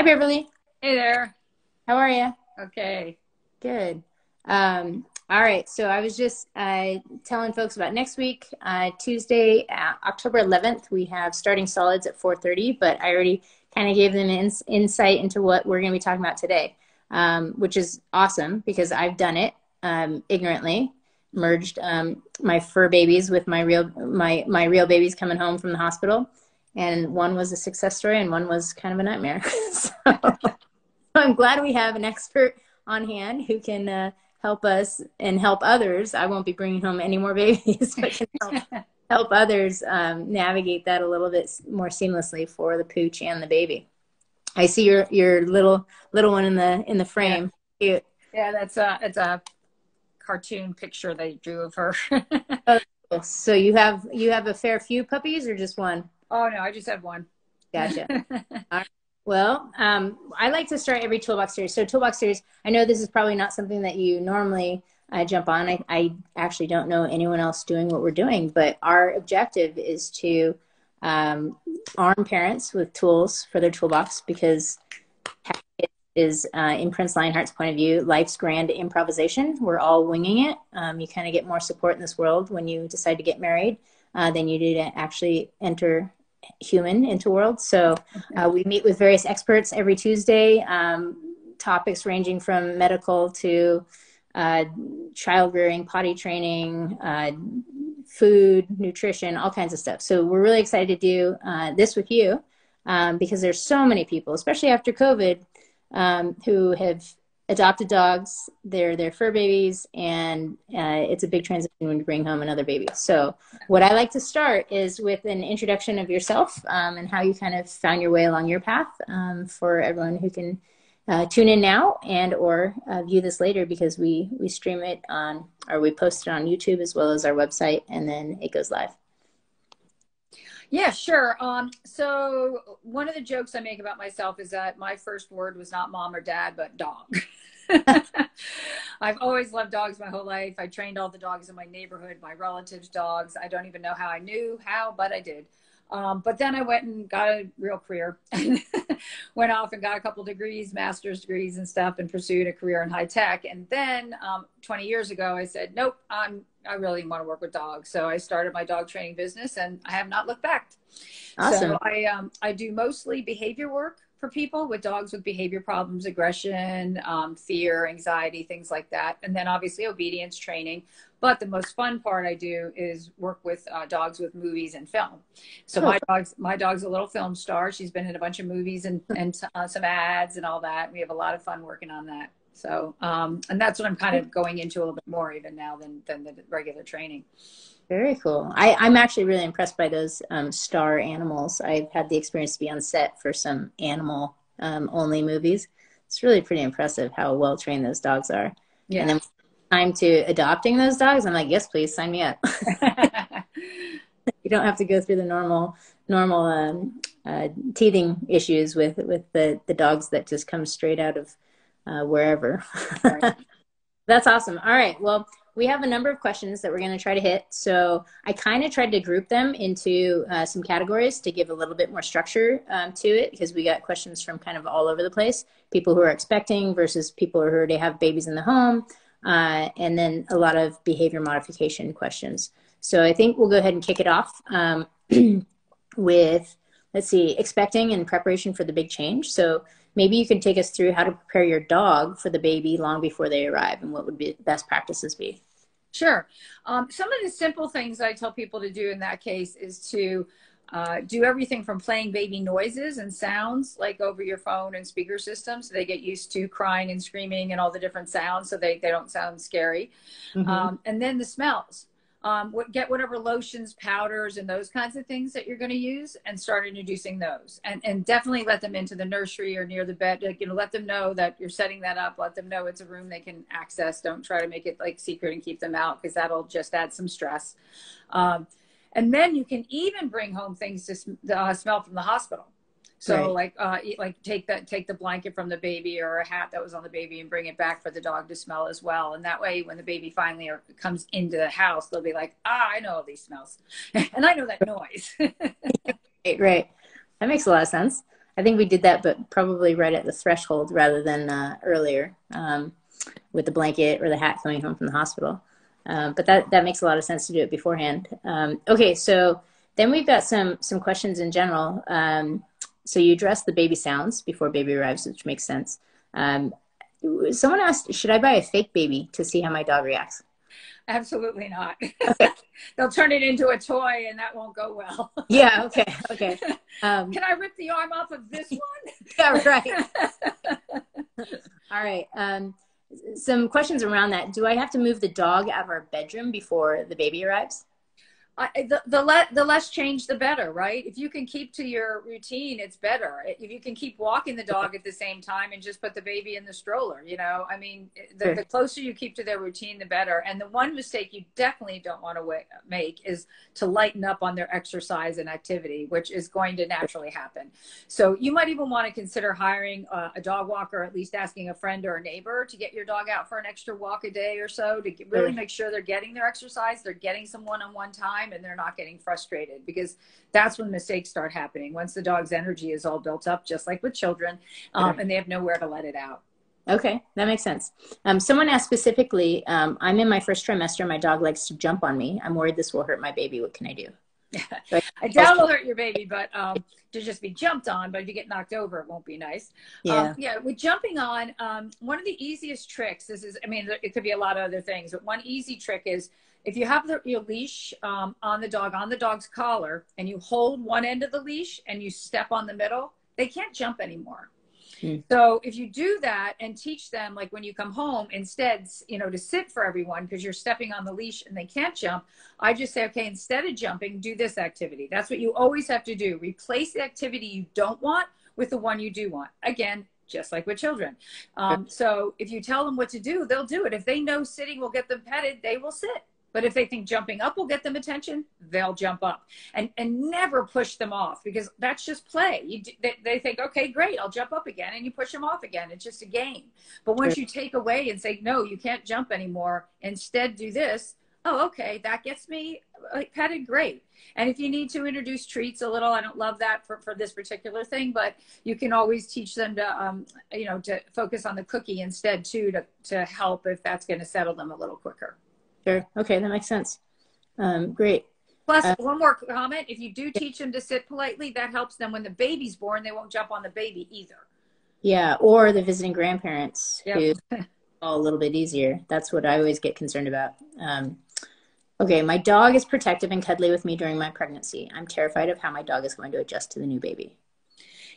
Beverly. Hey there. How are you? Okay. Good. All right. So I was just telling folks about next week, Tuesday, October 11th. We have starting solids at 4:30, but I already kind of gave them insight into what we're going to be talking about today, which is awesome because I've done it ignorantly. Merged my fur babies with my real babies coming home from the hospital, and one was a success story and one was kind of a nightmare. So I'm glad we have an expert on hand who can help us and help others. I won't be bringing home any more babies, but can help others navigate that a little bit more seamlessly for the pooch and the baby. I see your little one in the frame. Yeah, Cute. yeah, it's a cartoon picture they drew of her. Oh, cool. So you have a fair few puppies or just one? Oh no, I just had one. Gotcha. All right. Well, I like to start every toolbox series. So toolbox series, I know this is probably not something that you normally jump on. I actually don't know anyone else doing what we're doing, but our objective is to arm parents with tools for their toolbox because it is, in Prince Lionheart's point of view, life's grand improvisation. We're all winging it. You kind of get more support in this world when you decide to get married than you do to actually enter human into world. So we meet with various experts every Tuesday, topics ranging from medical to child rearing, potty training, food, nutrition, all kinds of stuff. So we're really excited to do this with you because there's so many people, especially after COVID, who have adopted dogs. They're fur babies, and it's a big transition when you bring home another baby. So what I like to start is with an introduction of yourself and how you kind of found your way along your path for everyone who can tune in now and or view this later because we stream it on, or we post it on YouTube as well as our website, and then it goes live. Yeah, sure. So one of the jokes I make about myself is that my first word was not mom or dad, but dog. I've always loved dogs my whole life. I trained all the dogs in my neighborhood, my relatives' dogs. I don't even know how I knew how, but I did. But then I went and got a real career and went off and got a couple degrees, master's degrees and stuff, and pursued a career in high tech. And then 20 years ago, I said, nope, I really want to work with dogs. So I started my dog training business and I have not looked back. Awesome. So I do mostly behavior work for people with dogs with behavior problems, aggression, fear, anxiety, things like that. And then obviously obedience training. But the most fun part I do is work with dogs with movies and film. So my dog's a little film star. She's been in a bunch of movies and some ads and all that. We have a lot of fun working on that. So, and that's what I'm kind of going into a little bit more even now than the regular training. Very cool. I'm actually really impressed by those star animals. I've had the experience to be on set for some animal only movies. It's really pretty impressive how well trained those dogs are. Yeah. And then time to adopting those dogs, I'm like, yes, please sign me up. You don't have to go through the normal teething issues with the dogs that just come straight out of wherever. Right. That's awesome. All right. Well, we have a number of questions that we're going to try to hit. So I kind of tried to group them into some categories to give a little bit more structure to it because we got questions from kind of all over the place. People who are expecting versus people who already have babies in the home. And then a lot of behavior modification questions. So I think we'll go ahead and kick it off with, let's see, expecting and preparation for the big change. So maybe you can take us through how to prepare your dog for the baby long before they arrive and what would be best practices be. Sure. Some of the simple things I tell people to do in that case is to do everything from playing baby noises and sounds like over your phone and speaker system so they get used to crying and screaming and all the different sounds so they don't sound scary. Mm-hmm. And then the smells. Get whatever lotions, powders, and those kinds of things that you're going to use and start introducing those. And definitely let them into the nursery or near the bed. Like, let them know that you're setting that up. Let them know it's a room they can access. Don't try to make it like secret and keep them out because that'll just add some stress. And then you can even bring home things to smell from the hospital. So right. like take the blanket from the baby or a hat that was on the baby and bring it back for the dog to smell as well. And that way, when the baby finally comes into the house, they'll be like, I know all these smells and I know that noise. Right. That makes a lot of sense. I think we did that, but probably right at the threshold rather than earlier, with the blanket or the hat coming home from the hospital. But that makes a lot of sense to do it beforehand. Okay, so then we've got some questions in general. So you address the baby sounds before baby arrives, which makes sense. Someone asked, should I buy a fake baby to see how my dog reacts? Absolutely not. Okay. They'll turn it into a toy and that won't go well. Yeah, okay, okay. Can I rip the arm off of this one? Yeah, right. All right. Some questions around that. Do I have to move the dog out of our bedroom before the baby arrives? The less change, the better, right? If you can keep to your routine, it's better. If you can keep walking the dog at the same time and just put the baby in the stroller, you know, I mean, the closer you keep to their routine, the better. And the one mistake you definitely don't want to make is to lighten up on their exercise and activity, which is going to naturally happen. So you might even want to consider hiring a dog walker, or at least asking a friend or a neighbor to get your dog out for an extra walk a day or so to really make sure they're getting their exercise, they're getting some one-on-one time, and they're not getting frustrated, because that's when mistakes start happening, once the dog's energy is all built up, just like with children, and they have nowhere to let it out. Okay, that makes sense. Someone asked specifically, I'm in my first trimester. My dog likes to jump on me. I'm worried this will hurt my baby. What can I do? I doubt it'll hurt your baby, but to just be jumped on, but if you get knocked over, it won't be nice. Yeah. With jumping on, one of the easiest tricks, this is, I mean, it could be a lot of other things, but one easy trick is, if you have your leash on the dog's collar, and you hold one end of the leash and you step on the middle, they can't jump anymore. So if you do that and teach them, like when you come home, instead, you know, to sit for everyone because you're stepping on the leash and they can't jump, I just say, okay, instead of jumping, do this activity. That's what you always have to do. Replace the activity you don't want with the one you do want. Again, just like with children. So if you tell them what to do, they'll do it. If they know sitting will get them petted, they will sit. But if they think jumping up will get them attention, they'll jump up. And never push them off, because that's just play. They think, okay, great, I'll jump up again. And you push them off again. It's just a game. But once you take away and say, no, you can't jump anymore, instead do this. Oh, okay, that gets me petted, great. And if you need to introduce treats a little, I don't love that for this particular thing, but you can always teach them to, you know, to focus on the cookie instead too, to help if that's going to settle them a little quicker. Sure. Okay, that makes sense. Great. Plus, one more comment. If you do teach them to sit politely, that helps them when the baby's born. They won't jump on the baby either. Yeah, or the visiting grandparents who all a little bit easier. That's what I always get concerned about. Okay, my dog is protective and cuddly with me during my pregnancy. I'm terrified of how my dog is going to adjust to the new baby.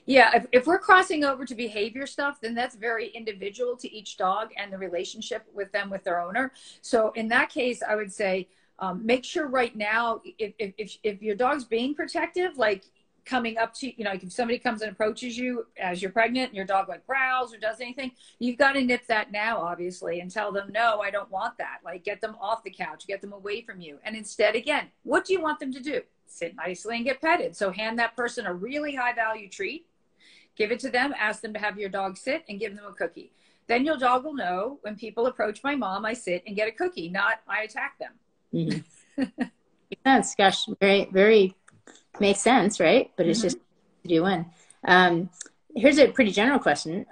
Yeah, if we're crossing over to behavior stuff, then that's very individual to each dog and the relationship with them, with their owner. So in that case, I would say, make sure right now, if your dog's being protective, like coming up to, you know, like if somebody comes and approaches you as you're pregnant and your dog like growls or does anything, you've got to nip that now, obviously, and tell them, no, I don't want that. Like, get them off the couch, get them away from you. And instead, again, what do you want them to do? Sit nicely and get petted. So hand that person a really high value treat. Give it to them, ask them to have your dog sit, and give them a cookie. Then your dog will know, when people approach my mom, I sit and get a cookie, not I attack them. Mm-hmm. Makes sense. Gosh, very, very makes sense, right? But it's just do when. Here's a pretty general question,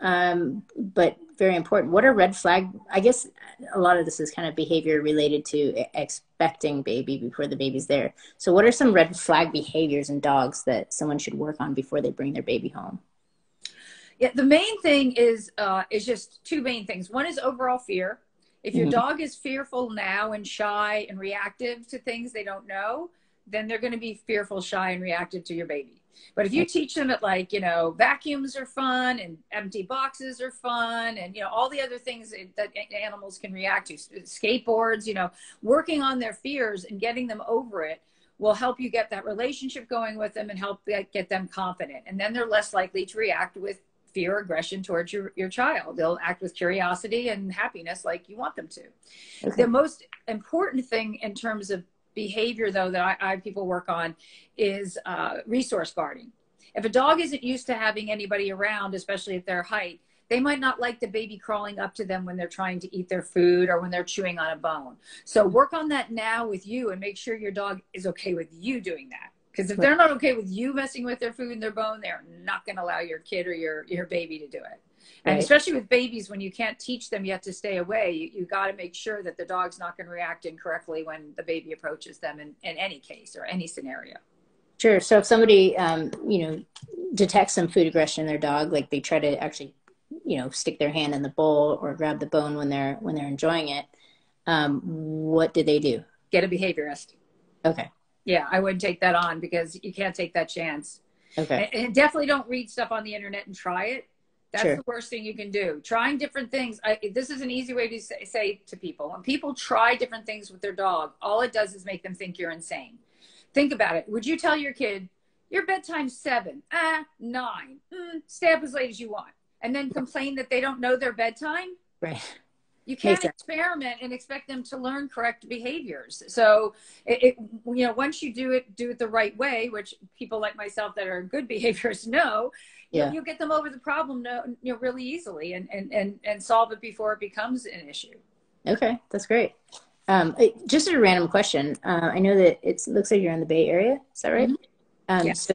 but very important. What are red flag? I guess a lot of this is kind of behavior related to expecting baby before the baby's there. So what are some red flag behaviors in dogs that someone should work on before they bring their baby home? Yeah, the main thing is just two main things. One is overall fear. If your dog is fearful now and shy and reactive to things they don't know, then they're going to be fearful, shy, and reactive to your baby. But if you teach them that, like, you know, vacuums are fun and empty boxes are fun and, you know, all the other things that animals can react to, skateboards, you know, working on their fears and getting them over it will help you get that relationship going with them and help get them confident. And then they're less likely to react with fear or aggression towards your child. They'll act with curiosity and happiness like you want them to. Okay. The most important thing in terms of behavior, though, that I people work on is resource guarding. If a dog isn't used to having anybody around, especially at their height, they might not like the baby crawling up to them when they're trying to eat their food or when they're chewing on a bone. So work on that now with you and make sure your dog is okay with you doing that. Because if they're not okay with you messing with their food and their bone, they're not going to allow your kid or your baby to do it. And Right. especially with babies, when you can't teach them yet to stay away, you got to make sure that the dog's not going to react incorrectly when the baby approaches them in any case or any scenario. Sure. So if somebody, detects some food aggression in their dog, like they try to actually, stick their hand in the bowl or grab the bone when they're enjoying it, what do they do? Get a behaviorist. Okay. Yeah, I wouldn't take that on because you can't take that chance. Okay. And definitely don't read stuff on the internet and try it. That's Sure. the worst thing you can do. Trying different things. This is an easy way to say to people. When people try different things with their dog, all it does is make them think you're insane. Think about it. Would you tell your kid, your bedtime's 7, 9, stay up as late as you want, and then complain that they don't know their bedtime? Right. You can't experiment and expect them to learn correct behaviors. So, once you do it the right way, which people like myself that are good behaviors know, you'll get them over the problem, really easily and solve it before it becomes an issue. Okay, that's great. Just a random question. I know that it looks like you're in the Bay Area. Is that right? Yeah. So,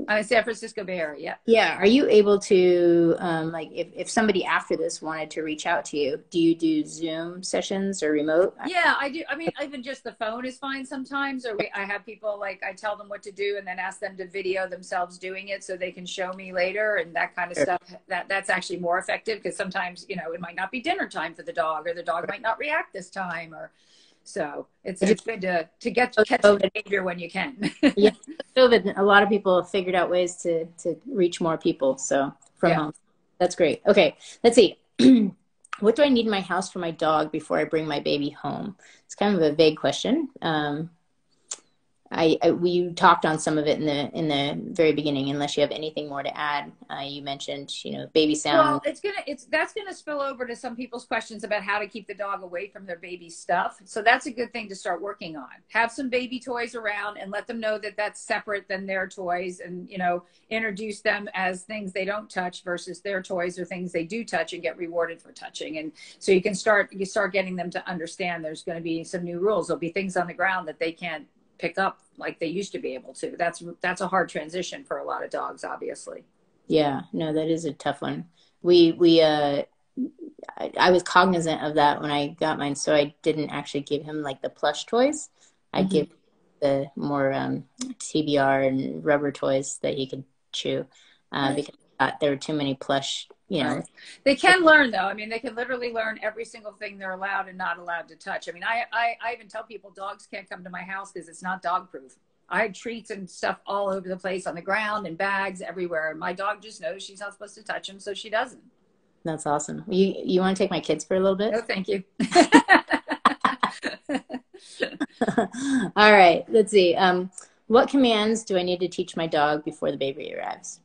I'm in San Francisco Bay Area. Yeah. yeah. Are you able to, like, if somebody after this wanted to reach out to you, do you do Zoom sessions or remote? Yeah, I do. I mean, even just the phone is fine sometimes. Or I have people, like, I tell them what to do and then ask them to video themselves doing it so they can show me later and that kind of stuff. That's actually more effective because sometimes, it might not be dinner time for the dog, or the dog might not react this time, or so it's good to catch the behavior when you can. Yeah, COVID, a lot of people have figured out ways to reach more people. So from home, that's great. Okay, let's see. What do I need in my house for my dog before I bring my baby home? It's kind of a vague question. We talked on some of it in the very beginning. Unless you have anything more to add, you mentioned baby sound. Well, that's gonna spill over to some people's questions about how to keep the dog away from their baby stuff. So that's a good thing to start working on. Have some baby toys around and let them know that that's separate than their toys, and introduce them as things they don't touch versus their toys or things they do touch and get rewarded for touching. And so you start getting them to understand there's going to be some new rules. There'll be things on the ground that they can't pick up like they used to be able to. That's a hard transition for a lot of dogs, obviously. Yeah, no, that is a tough one. I was cognizant of that when I got mine, so I didn't actually give him like the plush toys. I give the more TBR and rubber toys that he could chew, because I thought there were too many plush. Right. They can learn, though. I mean, they can literally learn every single thing they're allowed and not allowed to touch. I mean, I even tell people dogs can't come to my house because it's not dog proof. I had treats and stuff all over the place on the ground and bags everywhere. And my dog just knows she's not supposed to touch them, so she doesn't. That's awesome. You want to take my kids for a little bit? No, thank you. All right. Let's see. What commands do I need to teach my dog before the baby arrives?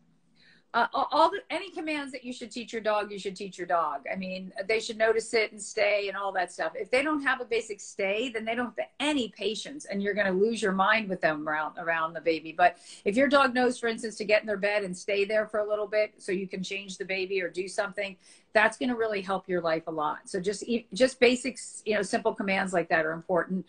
Any commands that you should teach your dog, you should teach your dog. I mean, they should know to sit and stay and all that stuff. If they don't have a basic stay, then they don't have any patience, and you're going to lose your mind with them around the baby. But if your dog knows, for instance, to get in their bed and stay there for a little bit so you can change the baby or do something, that's going to really help your life a lot. So just basics, simple commands like that are important.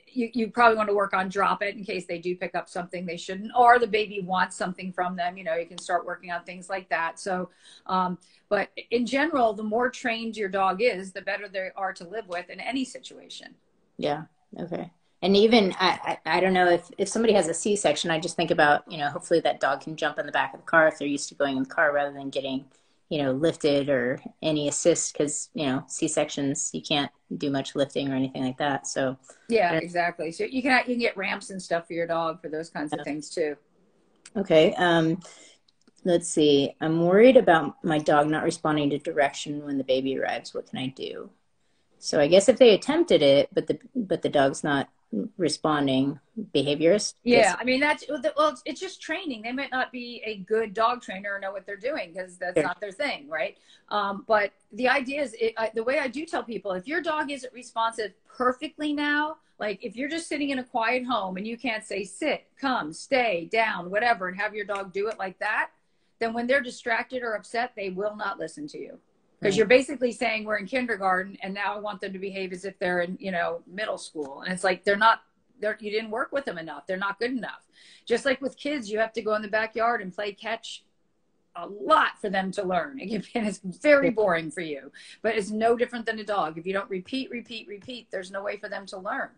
You probably want to work on drop it in case they do pick up something they shouldn't, or the baby wants something from them. You can start working on things like that. So, but in general, the more trained your dog is, the better they are to live with in any situation. Yeah. Okay. And even, I don't know if somebody has a C-section, I just think about, hopefully that dog can jump in the back of the car if they're used to going in the car rather than getting lifted or any assist, because, C-sections, you can't do much lifting or anything like that. So yeah, exactly. So you can get ramps and stuff for your dog for those kinds of things too. Okay. Let's see. I'm worried about my dog not responding to direction when the baby arrives. What can I do? So I guess if they attempted it, but the dog's not responding, behaviorist. Yeah, I mean it's just training. They might not be a good dog trainer or know what they're doing because that's not their thing, right? But the idea is, the way I do tell people, if your dog isn't responsive perfectly now, like if you're just sitting in a quiet home and you can't say sit, come, stay, down, whatever, and have your dog do it like that, then when they're distracted or upset, they will not listen to you. Because you're basically saying we're in kindergarten and now I want them to behave as if they're in, middle school. And it's like, they're not you didn't work with them enough. They're not good enough. Just like with kids, you have to go in the backyard and play catch a lot for them to learn. And it's very boring for you, but it's no different than a dog. If you don't repeat, there's no way for them to learn.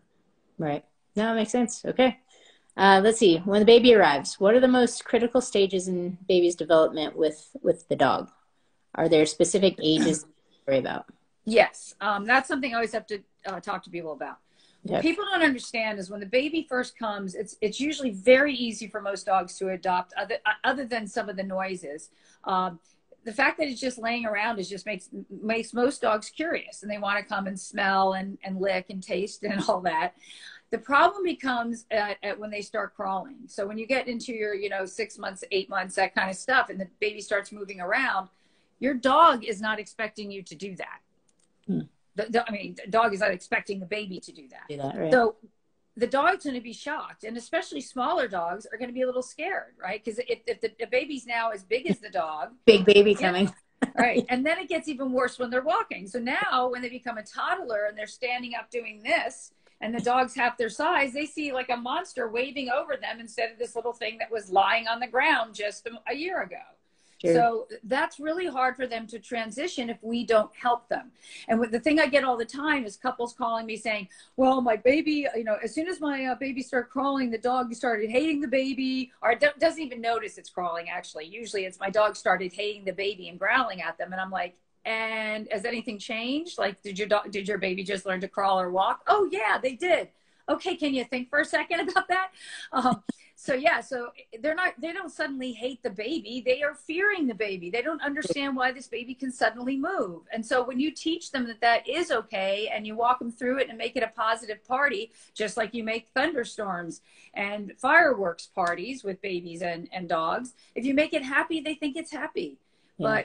Right. No, it makes sense. Okay. Let's see. When the baby arrives, what are the most critical stages in baby's development with the dog? Are there specific ages to worry about? Yes. That's something I always have to talk to people about. Yep. What people don't understand is when the baby first comes, it's usually very easy for most dogs to adopt, other than some of the noises. The fact that it's just laying around just makes most dogs curious, and they want to come and smell and lick and taste and all that. The problem becomes at when they start crawling. So when you get into your 6 months, 8 months, that kind of stuff, and the baby starts moving around, your dog is not expecting you to do that. The dog is not expecting the baby to do that. Right. So the dog's going to be shocked, and especially smaller dogs are going to be a little scared, right? Because if the baby's now as big as the dog, big baby coming, right? And then it gets even worse when they're walking. So now when they become a toddler and they're standing up doing this, and the dog's half their size, they see like a monster waving over them instead of this little thing that was lying on the ground just a year ago. Sure. So that's really hard for them to transition if we don't help them. And the thing I get all the time is couples calling me saying, well, my baby, as soon as my baby started crawling, the dog started hating the baby, or doesn't even notice it's crawling, actually. Usually it's my dog started hating the baby and growling at them. And I'm like, and has anything changed? Like, did your baby just learn to crawl or walk? Oh, yeah, they did. Okay, can you think for a second about that? So they don't suddenly hate the baby. They are fearing the baby. They don't understand why this baby can suddenly move. And so when you teach them that is okay, and you walk them through it and make it a positive party, just like you make thunderstorms and fireworks parties with babies and dogs, if you make it happy, they think it's happy. Yeah.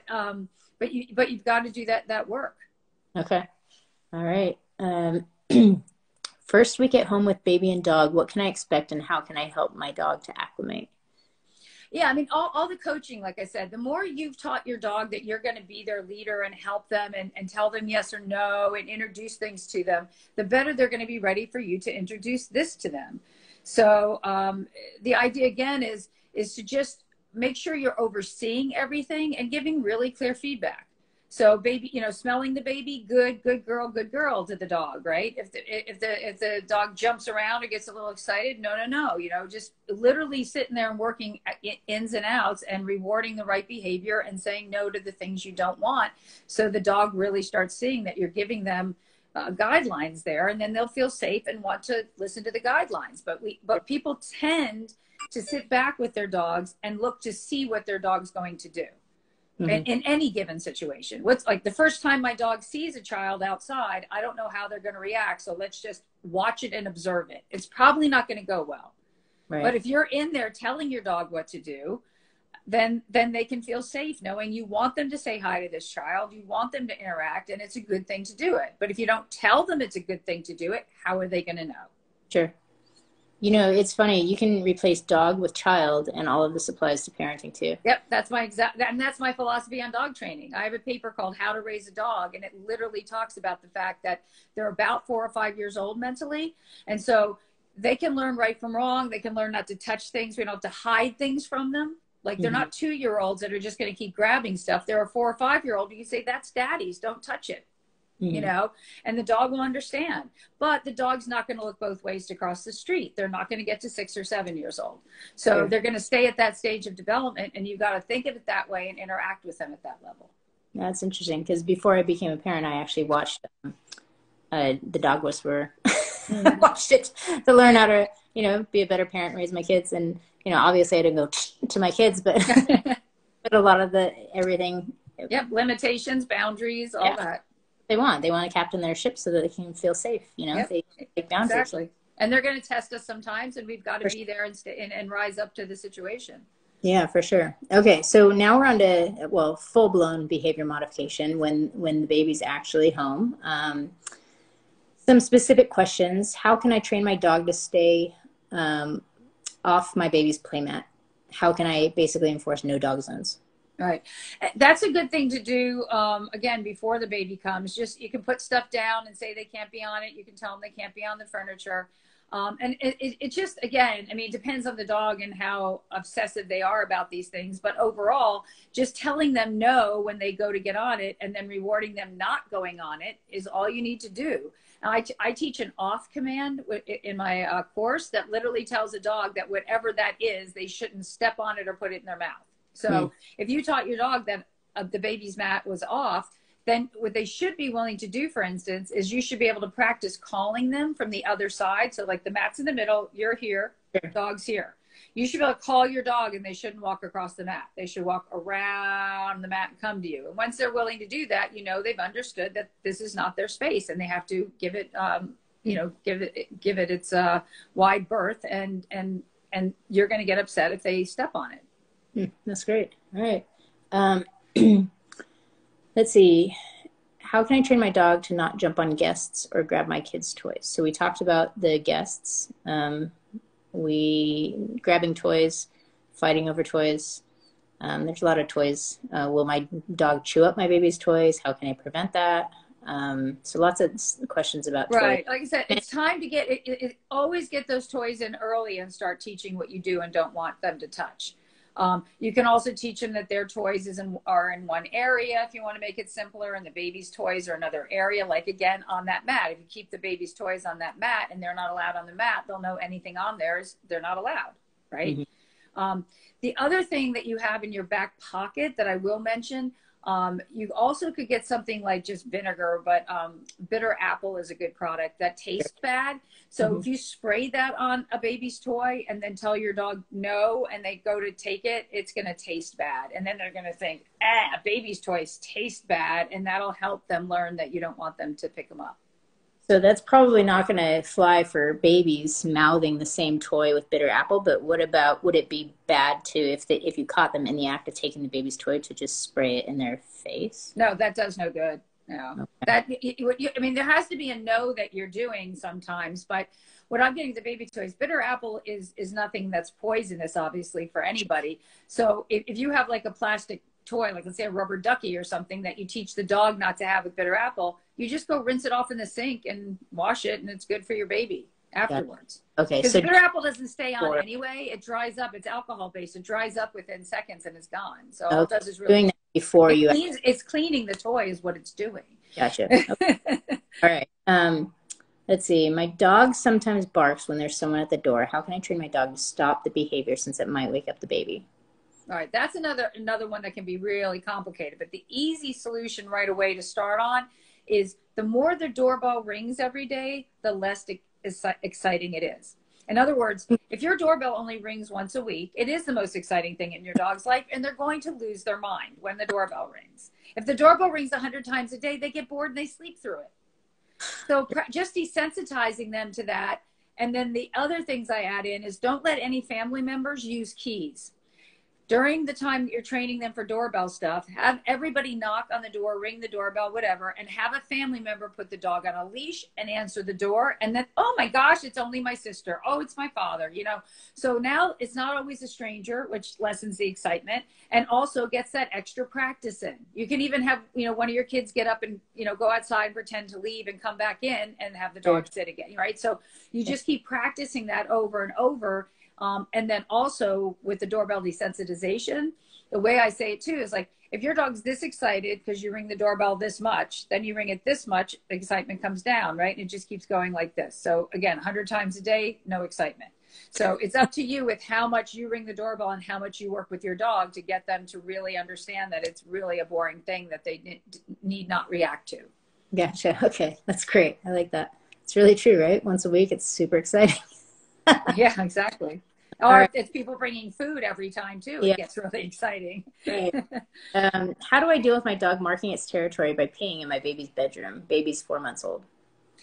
But you've got to do that work. Okay. All right. First week at home with baby and dog, what can I expect, and how can I help my dog to acclimate? Yeah, all the coaching, like I said, the more you've taught your dog that you're going to be their leader and help them and tell them yes or no and introduce things to them, the better they're going to be ready for you to introduce this to them. So the idea, again, is to just make sure you're overseeing everything and giving really clear feedback. So baby, smelling the baby, good girl to the dog, right? If the dog jumps around or gets a little excited, no, just literally sitting there and working ins and outs and rewarding the right behavior and saying no to the things you don't want. So the dog really starts seeing that you're giving them guidelines there, and then they'll feel safe and want to listen to the guidelines. But people tend to sit back with their dogs and look to see what their dog's going to do. Mm-hmm. In any given situation. What's like the first time my dog sees a child outside, I don't know how they're going to react. So let's just watch it and observe it. It's probably not going to go well. Right. But if you're in there telling your dog what to do, then they can feel safe knowing you want them to say hi to this child. You want them to interact, and it's a good thing to do it. But if you don't tell them it's a good thing to do it, how are they going to know? Sure. It's funny. You can replace dog with child, and all of this applies to parenting too. Yep, that's my philosophy on dog training. I have a paper called How to Raise a Dog, and it literally talks about the fact that they're about 4 or 5 years old mentally, and so they can learn right from wrong. They can learn not to touch things. We don't have to hide things from them. Like they're not 2-year-olds that are just going to keep grabbing stuff. They're a 4 or 5-year-old. You can say, "That's daddy's. Don't touch it." And the dog will understand. But the dog's not going to look both ways to cross the street. They're not going to get to 6 or 7 years old. So they're going to stay at that stage of development, and you've got to think of it that way and interact with them at that level. That's interesting, because before I became a parent, I actually watched The Dog Whisperer. I watched it to learn how to, be a better parent, raise my kids. And, obviously I didn't go to my kids, but, but a lot of everything. Yep. Limitations, boundaries, all that. They want to captain their ship so that they can feel safe. Yep. They take boundaries. Exactly. And they're going to test us sometimes, and we've got to be there and rise up to the situation. Yeah, for sure. Okay, so now we're on to full-blown behavior modification when the baby's actually home. Some specific questions: how can I train my dog to stay off my baby's playmat? How can I basically enforce no dog zones? Right. That's a good thing to do, again, before the baby comes. Just, you can put stuff down and say they can't be on it. You can tell them they can't be on the furniture. And it just, again, I mean, it depends on the dog and how obsessive they are about these things. But overall, just telling them no when they go to get on it and then rewarding them not going on it is all you need to do. I teach an off command in my course that literally tells a dog that whatever that is, they shouldn't step on it or put it in their mouth. So if you taught your dog that the baby's mat was off, then what they should be willing to do, for instance, is you should be able to practice calling them from the other side. So like the mat's in the middle, you're here, dog's here. You should be able to call your dog and they shouldn't walk across the mat. They should walk around the mat and come to you. And once they're willing to do that, you know, they've understood that this is not their space and they have to give it, you know, give it its wide berth, and you're going to get upset if they step on it. That's great. All right. Let's see. How can I train my dog to not jump on guests or grab my kids' toys? So we talked about the guests. We grabbing toys, fighting over toys. There's a lot of toys. Will my dog chew up my baby's toys? How can I prevent that? So lots of questions about toys. Right. Like I said, it's time to get it. Always get those toys in early and start teaching what you do and don't want them to touch. You can also teach them that their toys are in one area if you want to make it simpler, and the baby's toys are another area. Like, again, on that mat, if you keep the baby's toys on that mat and they're not allowed on the mat, they'll know anything on there is they're not allowed, right? The other thing that you have in your back pocket that I will mention, you also could get something like just vinegar, but bitter apple is a good product that tastes bad. So if you spray that on a baby's toy and then tell your dog no, and they go to take it, it's going to taste bad. And then they're going to think, baby's toys taste bad. And that'll help them learn that you don't want them to pick them up. So that's probably not going to fly for babies mouthing the same toy with bitter apple. But what about, would it be bad too if you caught them in the act of taking the baby's toy to just spray it in their face? No, that does no good. No, I mean, there has to be a no that you're doing sometimes. But what I'm getting the baby toys, bitter apple is nothing that's poisonous, obviously, for anybody. So if you have like a plastic toy, like let's say a rubber ducky or something that you teach the dog not to have with bitter apple, you just go rinse it off in the sink and wash it, and it's good for your baby afterwards. Okay. Because bitter apple doesn't stay on anyway. It dries up. It's alcohol based. It dries up within seconds and it's gone. So all it does is really doing that before it's cleaning the toy is what it's doing. Gotcha. Okay. All right. Let's see. My dog sometimes barks when there's someone at the door. How can I train my dog to stop the behavior since it might wake up the baby? All right, that's another one that can be really complicated. But the easy solution right away to start on is the more the doorbell rings every day, the less exciting it is. In other words, if your doorbell only rings once a week, it is the most exciting thing in your dog's life, and they're going to lose their mind when the doorbell rings. If the doorbell rings 100 times a day, they get bored and they sleep through it. So just desensitizing them to that. And then the other things I add in is don't let any family members use keys. During the time that you're training them for doorbell stuff, have everybody knock on the door, ring the doorbell, whatever, and have a family member put the dog on a leash and answer the door. And then, oh my gosh, it's only my sister. Oh, it's my father, you know. So now it's not always a stranger, which lessens the excitement and also gets that extra practice in. You can even have, you know, one of your kids get up and, you know, go outside and pretend to leave and come back in and have the dog sit again, right? So you just keep practicing that over and over. And then also with the doorbell desensitization, the way I say it too is like, if your dog's this excited because you ring the doorbell this much, then you ring it this much, the excitement comes down, right? And it just keeps going like this. So again, 100 times a day, no excitement. So it's up to you with how much you ring the doorbell and how much you work with your dog to get them to really understand that it's really a boring thing that they need not react to. Gotcha. Okay. That's great. I like that. It's really true, right? Once a week, it's super exciting. Yeah, exactly. Or if it's people bringing food every time too, it gets really exciting. Right. How do I deal with my dog marking its territory by peeing in my baby's bedroom? Baby's 4 months old.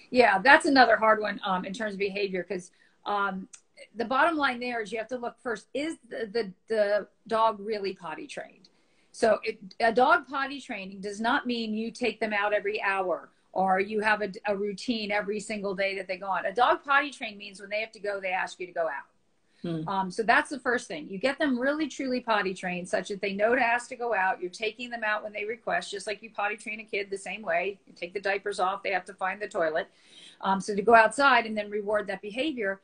Yeah, that's another hard one in terms of behavior, because the bottom line there is you have to look first, is the dog really potty trained? So a dog potty training does not mean you take them out every hour or you have a routine every single day that they go on. A dog potty train means when they have to go, they ask you to go out. Hmm. So that's the first thing. You get them really truly potty trained such that they know to ask to go out. You're taking them out when they request, just like you potty train a kid the same way. You take the diapers off, they have to find the toilet. So to go outside and then reward that behavior.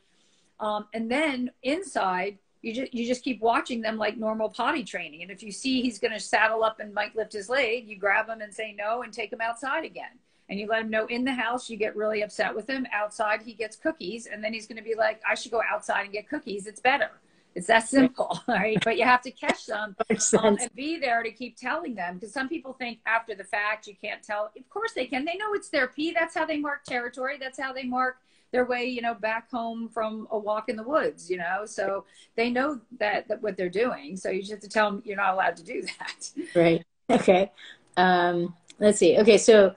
And then inside, you just keep watching them like normal potty training. And if you see he's going to saddle up and might lift his leg, you grab him and say no and take him outside again. And you let him know in the house, you get really upset with him. Outside, he gets cookies. And then he's going to be like, I should go outside and get cookies. It's better. It's that simple, right? But you have to catch them and be there to keep telling them. Because some people think after the fact, you can't tell. Of course they can. They know it's their pee. That's how they mark territory. That's how they mark their way, you know, back home from a walk in the woods, you know. So they know that what they're doing. So you just have to tell them you're not allowed to do that. Right. Okay. Let's see. Okay. So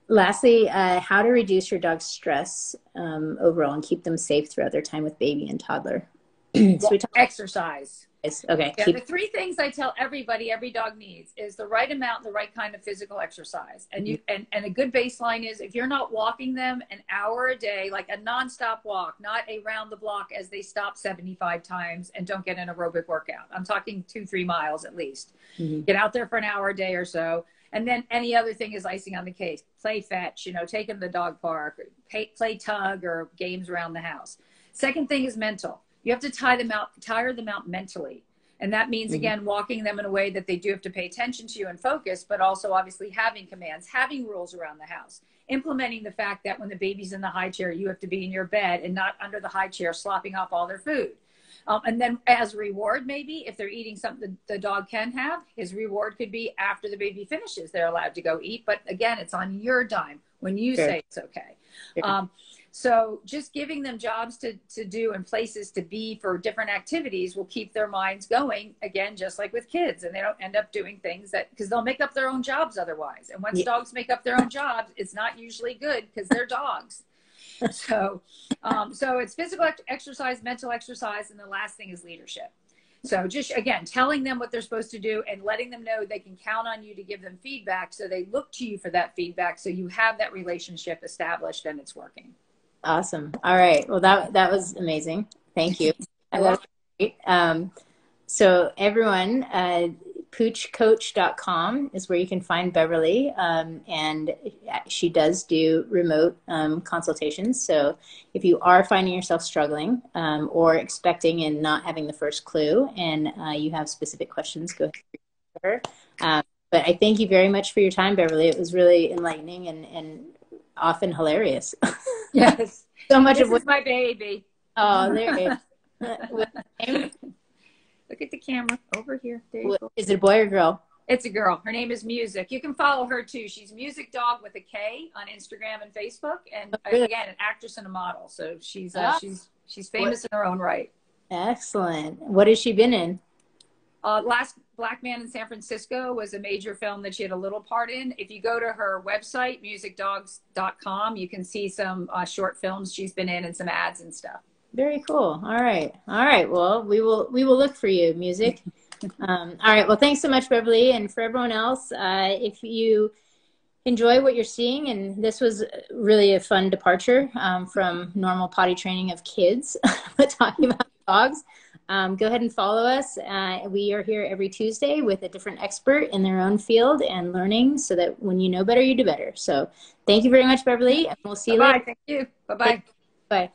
lastly, how to reduce your dog's stress overall and keep them safe throughout their time with baby and toddler. So we Exercise. Okay. Yeah, the three things I tell everybody every dog needs is the right amount, the right kind of physical exercise. And you and a good baseline is if you're not walking them an hour a day, like a nonstop walk, not a round the block as they stop 75 times and don't get an aerobic workout. I'm talking 2-3 miles at least. Get out there for an hour a day or so. And then any other thing is icing on the cake. Play fetch, you know, take them to the dog park, play tug or games around the house. Second thing is mental. You have to tire them out mentally. And that means, again, walking them in a way that they do have to pay attention to you and focus, but also obviously having commands, having rules around the house, implementing the fact that when the baby's in the high chair, you have to be in your bed and not under the high chair slopping off all their food. And then as a reward, maybe if they're eating something the dog can have, his reward could be after the baby finishes, they're allowed to go eat. But again, it's on your dime when you say it's okay. So just giving them jobs to do and places to be for different activities will keep their minds going, again, just like with kids. And they don't end up doing things that, because they'll make up their own jobs otherwise. And once dogs make up their own jobs, it's not usually good because they're dogs. So it's physical exercise, mental exercise, and the last thing is leadership. So just, again, telling them what they're supposed to do and letting them know they can count on you to give them feedback so they look to you for that feedback so you have that relationship established and it's working. Awesome. All right. Well, that was amazing. Thank you. That was great. So everyone, poochcoach.com is where you can find Beverly. And she does do remote consultations. So if you are finding yourself struggling or expecting and not having the first clue and you have specific questions, go ahead to her. But I thank you very much for your time, Beverly. It was really enlightening and often hilarious. Yes. So much this of what is my baby. Oh, there it is. Look at the camera over here. There you go. Is it a boy or girl? It's a girl. Her name is Music. You can follow her too. She's Music Dog with a K on Instagram and Facebook, and again, an actress and a model. So she's famous in her own right. Excellent. What has she been in? Last Black Man in San Francisco was a major film that she had a little part in. If you go to her website, musicdogs.com, you can see some short films she's been in and some ads and stuff. Very cool. All right. Well, we will look for you, Music. All right. Well, thanks so much, Beverly. And for everyone else, if you enjoy what you're seeing, and this was really a fun departure from normal potty training of kids, but talking about dogs, go ahead and follow us. We are here every Tuesday with a different expert in their own field and learning so that when you know better, you do better. So thank you very much, Beverly. And we'll see you later. Thank you. Bye-bye. Bye.